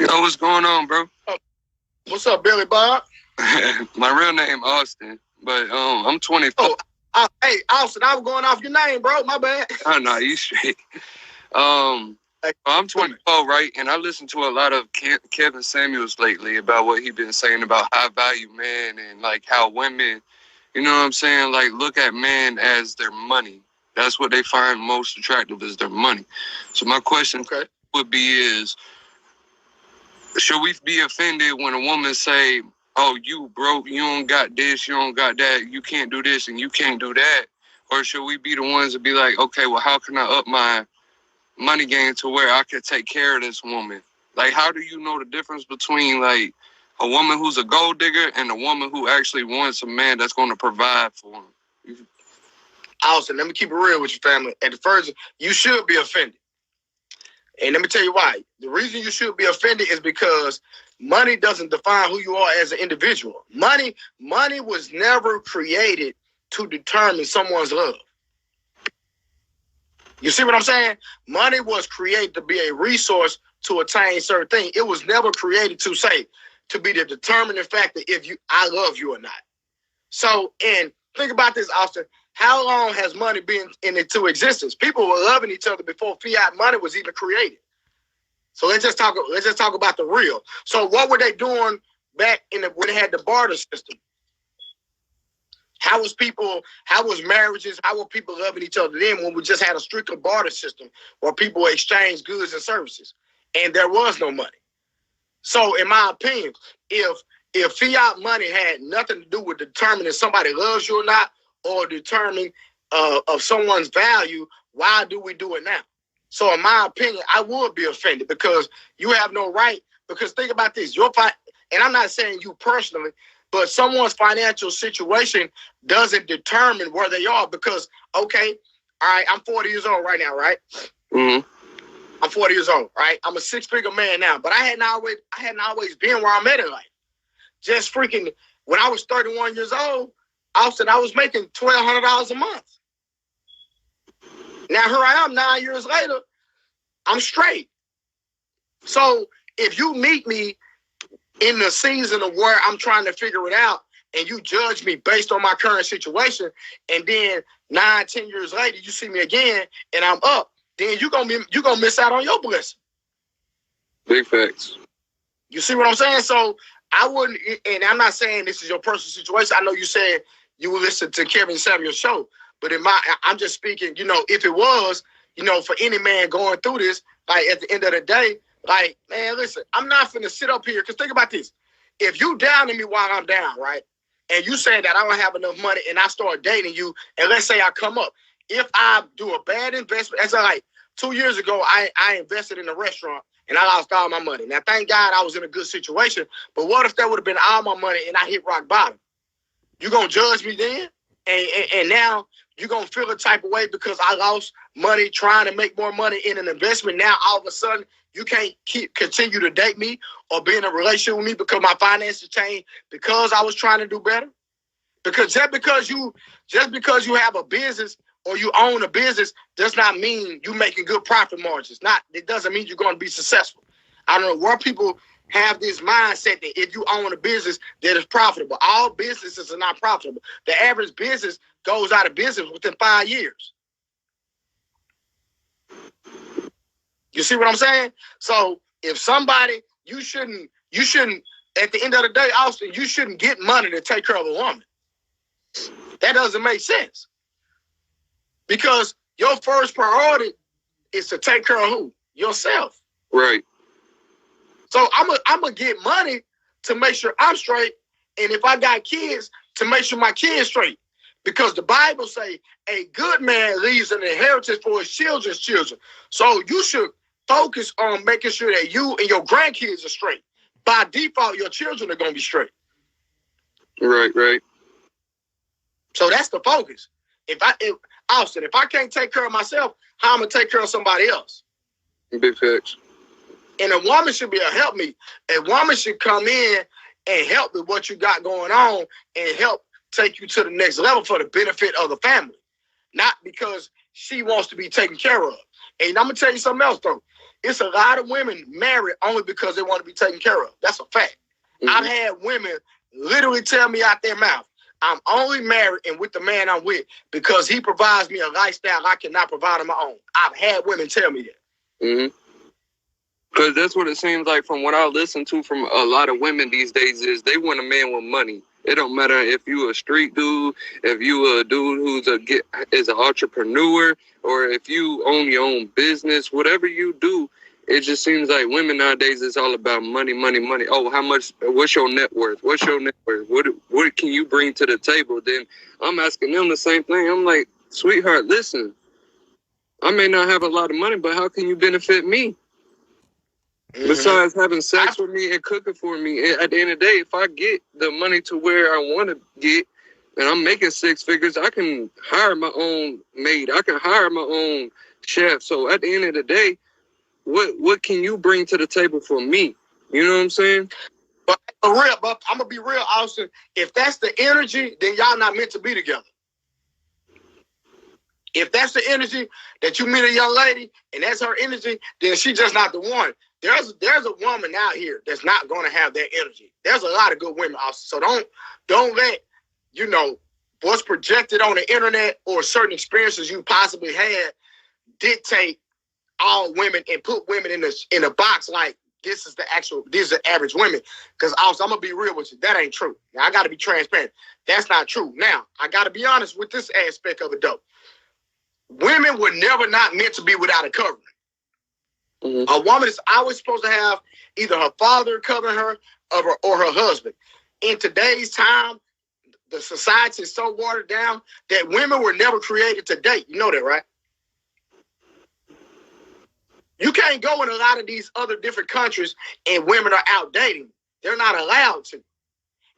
Yo, what's going on, bro? What's up, Billy Bob? My real name Austin, but I'm 24. Hey, Austin, I was going off your name, bro. My bad. Oh no, you straight. I'm 24, right? And I listen to a lot of Kevin Samuels lately about what he been saying about high value men and like how women, you know what I'm saying, like look at men as their money. That's what they find most attractive is their money. So my question would be is, should we be offended when a woman say, "Oh, you broke, you don't got this, you don't got that, you can't do this and you can't do that," or should we be the ones to be like, "Okay, well, how can I up my money game to where I could take care of this woman?" Like, how do you know the difference between like a woman who's a gold digger and a woman who actually wants a man that's going to provide for him? Austin, let me keep it real with your family. At the first, you should be offended. And let me tell you why. The reason you should be offended is because money doesn't define who you are as an individual. Money was never created to determine someone's love. You see what I'm saying? Money was created to be a resource to attain certain things. It was never created to be the determining factor if I love you or not. So, and think about this, Austin. How long has money been into existence? People were loving each other before fiat money was even created. So let's just talk about the real. So what were they doing back when they had the barter system? How was marriages? How were people loving each other then when we just had a strictly barter system where people exchanged goods and services and there was no money? So in my opinion, if fiat money had nothing to do with determining if somebody loves you or not, or determining of someone's value, why do we do it now? So in my opinion, I would be offended because you have no right. Because think about this, and I'm not saying you personally, but someone's financial situation doesn't determine where they are. Because, okay, all right, I'm 40 years old right now, right? Mm-hmm. I'm 40 years old, right? I'm a six-figure man now, but I hadn't always been where I'm at in life. Just freaking, when I was 31 years old, I was making $1,200 a month. Now here I am 9 years later, I'm straight. So if you meet me in the season of where I'm trying to figure it out and you judge me based on my current situation, and then 9-10 years later you see me again and I'm up, then you're gonna miss out on your blessing. Big facts. You see what I'm saying? So I wouldn't, and I'm not saying this is your personal situation. I know you said you would listen to Kevin Samuel's show, but I'm just speaking, if it was, for any man going through this, like at the end of the day, like, man, listen, I'm not finna sit up here, because think about this. If you down to me while I'm down, right, and you say that I don't have enough money and I start dating you, and let's say I come up, if I do a bad investment, as like 2 years ago, I invested in a restaurant and I lost all my money. Now, thank God I was in a good situation, but what if that would have been all my money and I hit rock bottom? You gonna judge me then? And now you're gonna feel a type of way because I lost money trying to make more money in an investment. Now all of a sudden you can't continue to date me or be in a relationship with me because my finances changed because I was trying to do better. Because just because you have a business or you own a business does not mean you making good profit margins. It doesn't mean you're going to be successful. I don't know where people have this mindset that if you own a business that is profitable. All businesses are not profitable. The average business goes out of business within 5 years. You see what I'm saying? So if somebody, you shouldn't, at the end of the day, Austin, you shouldn't get money to take care of a woman. That doesn't make sense. Because your first priority is to take care of who? Yourself. Right. So I'm gonna get money to make sure I'm straight, and if I got kids, to make sure my kids straight. Because the Bible say a good man leaves an inheritance for his children's children. So you should focus on making sure that you and your grandkids are straight. By default, your children are gonna be straight. Right. So that's the focus. Austin, if I can't take care of myself, how am I gonna take care of somebody else? Big facts. And a woman should be a helpmeet. A woman should come in and help with what you got going on and help take you to the next level for the benefit of the family. Not because she wants to be taken care of. And I'm going to tell you something else, though. it's a lot of women married only because they want to be taken care of. That's a fact. Mm-hmm. I've had women literally tell me out their mouth, I'm only married and with the man I'm with because he provides me a lifestyle I cannot provide on my own. I've had women tell me that. Mm-hmm. Because that's what it seems like from what I listen to from a lot of women these days is they want a man with money. It don't matter if you a street dude, if you a dude who's is an entrepreneur, or if you own your own business, whatever you do, it just seems like women nowadays is all about money, money, money. Oh, how much? What's your net worth? What's your net worth? What can you bring to the table? Then I'm asking them the same thing. I'm like, sweetheart, listen, I may not have a lot of money, but how can you benefit me? Mm-hmm. Besides having sex with me and cooking for me, at the end of the day, if I get the money to where I want to get, and I'm making six figures, I can hire my own maid. I can hire my own chef. So at the end of the day, what can you bring to the table for me? You know what I'm saying? But I'm gonna be real, Austin. If that's the energy, then y'all not meant to be together. If that's the energy that you meet a young lady and that's her energy, then she's just not the one. There's a woman out here that's not going to have that energy. There's a lot of good women, Austin. So don't let, what's projected on the internet or certain experiences you possibly had dictate all women and put women in a box like these are average women. Because also, I'm going to be real with you. That ain't true. Now, I got to be transparent. That's not true. Now, I got to be honest with this aspect of it, though. Women were never not meant to be without a covering. Mm-hmm. A woman is always supposed to have either her father covering her or her husband. In today's time, the society is so watered down that women were never created to date. You know that, right? You can't go in a lot of these other different countries and women are out dating. They're not allowed to.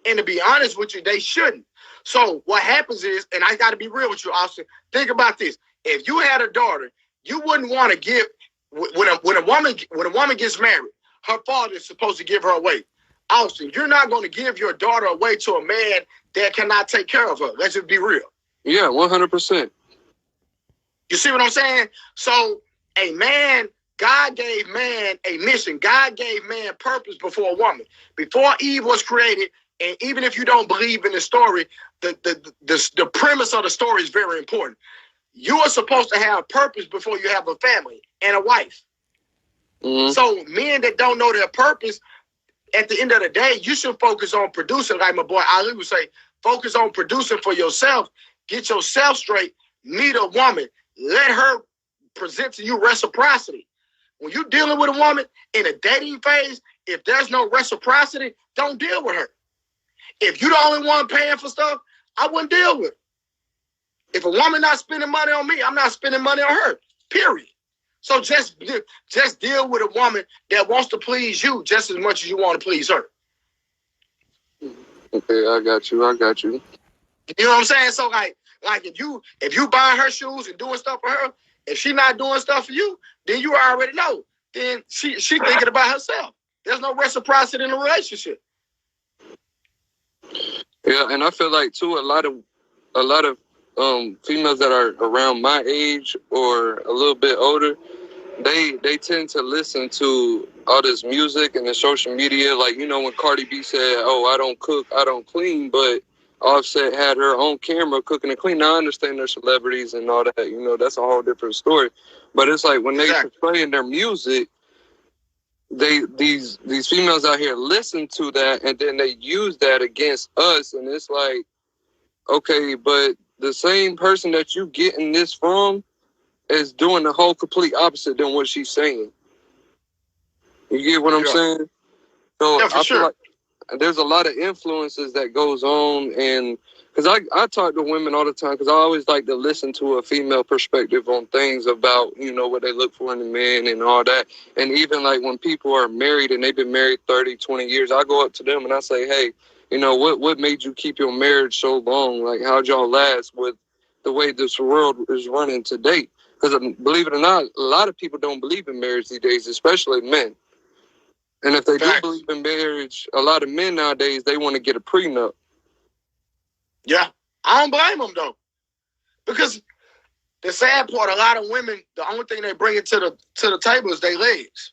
And to be honest with you, they shouldn't. So what happens is, and I got to be real with you, Austin, think about this. If you had a daughter, you wouldn't want to give, when a woman gets married, her father is supposed to give her away. Austin, you're not going to give your daughter away to a man that cannot take care of her. Let's just be real. Yeah, 100%. You see what I'm saying? So God gave man a mission. God gave man purpose before a woman. Before Eve was created, and even if you don't believe in the story, the premise of the story is very important. You are supposed to have purpose before you have a family and a wife. Mm-hmm. So men that don't know their purpose, at the end of the day, you should focus on producing. Like my boy Ali would say, focus on producing for yourself. Get yourself straight. Meet a woman. Let her present to you reciprocity. When you're dealing with a woman in a dating phase, if there's no reciprocity, don't deal with her. If you're the only one paying for stuff, I wouldn't deal with her. If a woman not spending money on me, I'm not spending money on her, period. So just deal with a woman that wants to please you just as much as you want to please her. Okay, I got you. You know what I'm saying? So like if you buying her shoes and doing stuff for her, if she not doing stuff for you, then you already know. Then she thinking about herself. There's no reciprocity in the relationship. Yeah, and I feel like too a lot of females that are around my age or a little bit older, they tend to listen to all this music and the social media. Like, when Cardi B said, "Oh, I don't cook, I don't clean," but Offset had her own camera cooking and cleaning. Now, I understand they're celebrities and all that. That's a whole different story. But it's like when they portray in their music, these females out here listen to that and then they use that against us. And it's like, okay, but the same person that you getting this from is doing the whole complete opposite than what she's saying. You get what I'm saying? So I feel like there's a lot of influences that goes on, and because I talk to women all the time because I always like to listen to a female perspective on things about, what they look for in a man and all that. And even like when people are married and they've been married 30, 20 years, I go up to them and I say, hey, what made you keep your marriage so long? Like, how'd y'all last with the way this world is running today? Because believe it or not, a lot of people don't believe in marriage these days, especially men. And if they do believe in marriage, a lot of men nowadays, they want to get a prenup. Yeah, I don't blame them, though. Because The sad part, a lot of women, the only thing they bring it to the table is their legs.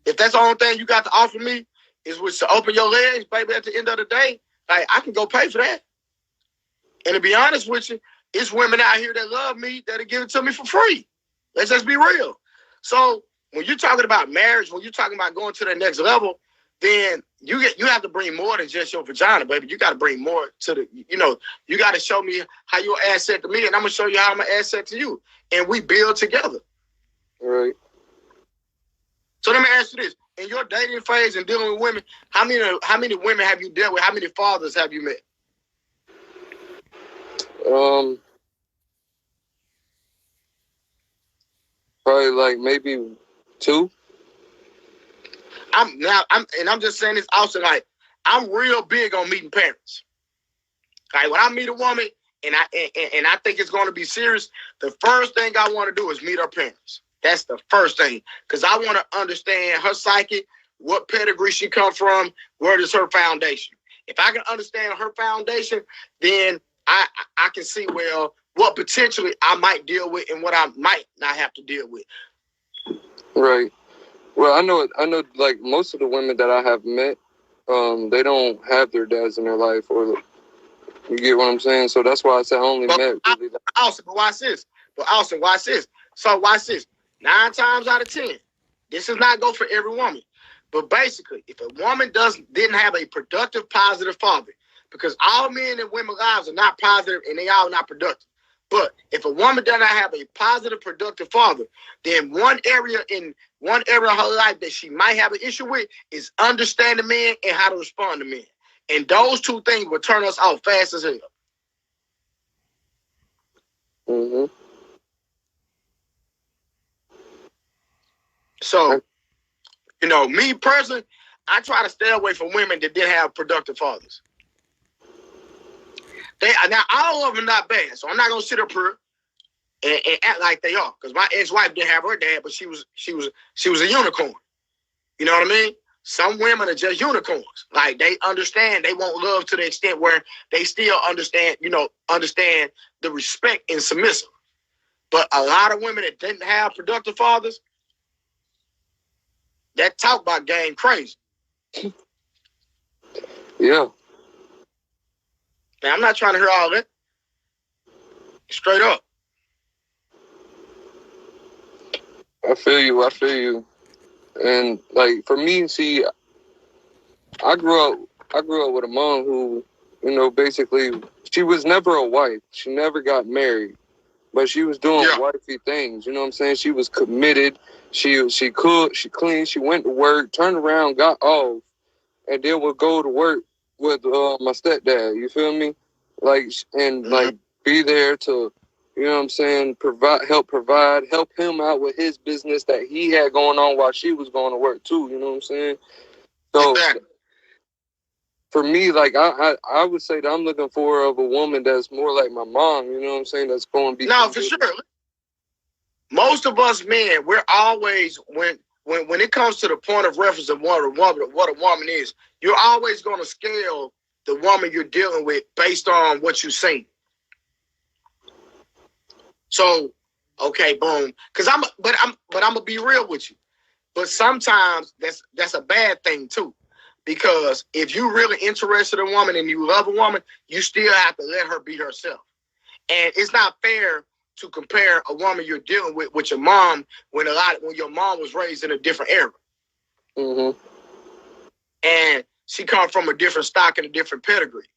If that's the only thing you got to offer me is to open your legs, baby, at the end of the day, like, I can go pay for that. And to be honest with you, it's women out here that love me that'll give it to me for free. Let's just be real. So when you're talking about marriage, when you're talking about going to the next level, then you have to bring more than just your vagina, baby. You got to bring more to the, you got to show me how you're an asset to me, and I'm going to show you how I'm an asset to you. And we build together. Right. So let me ask you this. In your dating phase and dealing with women, how many women have you dealt with? How many fathers have you met? Probably like maybe 2. I'm just saying this also, like, I'm real big on meeting parents. Like, when I meet a woman and I think it's going to be serious, the first thing I want to do is meet her parents. That's the first thing, because I want to understand her psyche, what pedigree she comes from, where is her foundation. If I can understand her foundation, then I can see, well, what potentially I might deal with and what I might not have to deal with. Right. Well, I know, like, most of the women that I have met, they don't have their dads in their life, or you get what I'm saying? So that's why I said I only met really. Austin, but watch this. So watch this. 9 times out of 10, this does not go for every woman. But basically, if a woman didn't have a productive, positive father, because all men and women's lives are not positive and they all not productive. But if a woman does not have a positive, productive father, then one area of her life that she might have an issue with is understanding men and how to respond to men. And those 2 things will turn us off fast as hell. Mm-hmm. So, me personally, I try to stay away from women that didn't have productive fathers. Now, all of them are not bad, so I'm not gonna sit up here and act like they are. Because my ex-wife didn't have her dad, but she was a unicorn. You know what I mean? Some women are just unicorns. Like, they understand, they want love to the extent where they still understand the respect and submissive. But a lot of women that didn't have productive fathers, that talk about game crazy. Yeah. Now, I'm not trying to hear all that. Straight up. I feel you. And, like, for me, see, I grew up with a mom who, basically, she was never a wife. She never got married. But she was doing wifey things, you know what I'm saying? She was committed. She cooked, she cleaned, she went to work, turned around, got off, and then would go to work with my stepdad, you feel me? Like, and like, be there to, you know what I'm saying, help him out with his business that he had going on while she was going to work too, you know what I'm saying? So, for me, like, I would say that I'm looking for a woman that's more like my mom, you know what I'm saying, that's going to be... No, for sure. Most of us men, we're always, when it comes to the point of reference of what a woman is, you're always going to scale the woman you're dealing with based on what you've seen. So, okay, boom. Because I'm gonna be real with you. But sometimes that's a bad thing too. Because if you're really interested in a woman and you love a woman, you still have to let her be herself. And it's not fair to compare a woman you're dealing with your mom when your mom was raised in a different era. Mm-hmm. And she comes from a different stock and a different pedigree.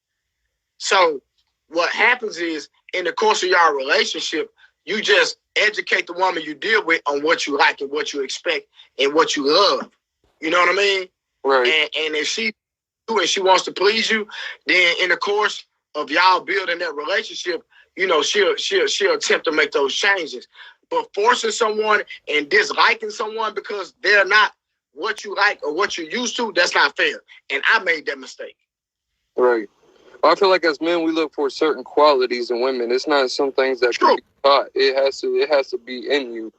So what happens is, in the course of your relationship, you just educate the woman you deal with on what you like and what you expect and what you love. You know what I mean? Right. And if she wants to please you, then in the course of y'all building that relationship, she'll attempt to make those changes. But forcing someone and disliking someone because they're not what you like or what you're used to, that's not fair. And I made that mistake. Right. I feel like as men, we look for certain qualities in women. It's not some things that can be taught. It has to be in you.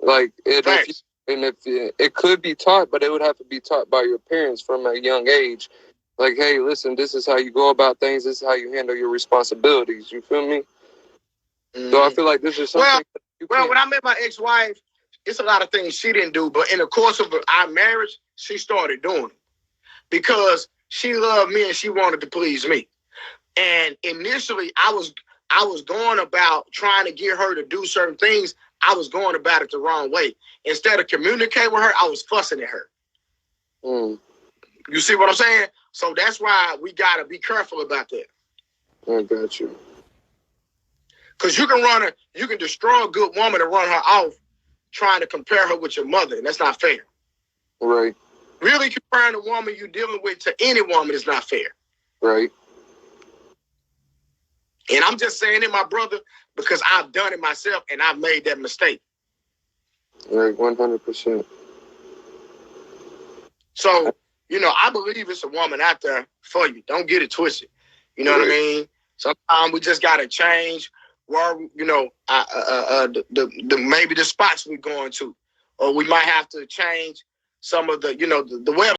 Like, it could be taught, but it would have to be taught by your parents from a young age. Like, hey, listen, this is how you go about things. This is how you handle your responsibilities. You feel me? Mm-hmm. So I feel like this is something. Well, when I met my ex-wife, it's a lot of things she didn't do, but in the course of our marriage, she started doing it because she loved me and she wanted to please me. And initially, I was going about trying to get her to do certain things. I was going about it the wrong way. Instead of communicating with her, I was fussing at her. Mm. You see what I'm saying? So that's why we got to be careful about that. I got you. Because you can destroy a good woman and run her off trying to compare her with your mother, and that's not fair. Right. Really comparing a woman you're dealing with to any woman is not fair. Right. And I'm just saying it, my brother, because I've done it myself and I've made that mistake. Right, 100%. So, I believe it's a woman out there for you. Don't get it twisted. You know what I mean? Sometimes we just got to change where, maybe the spots we're going to. Or we might have to change some of the web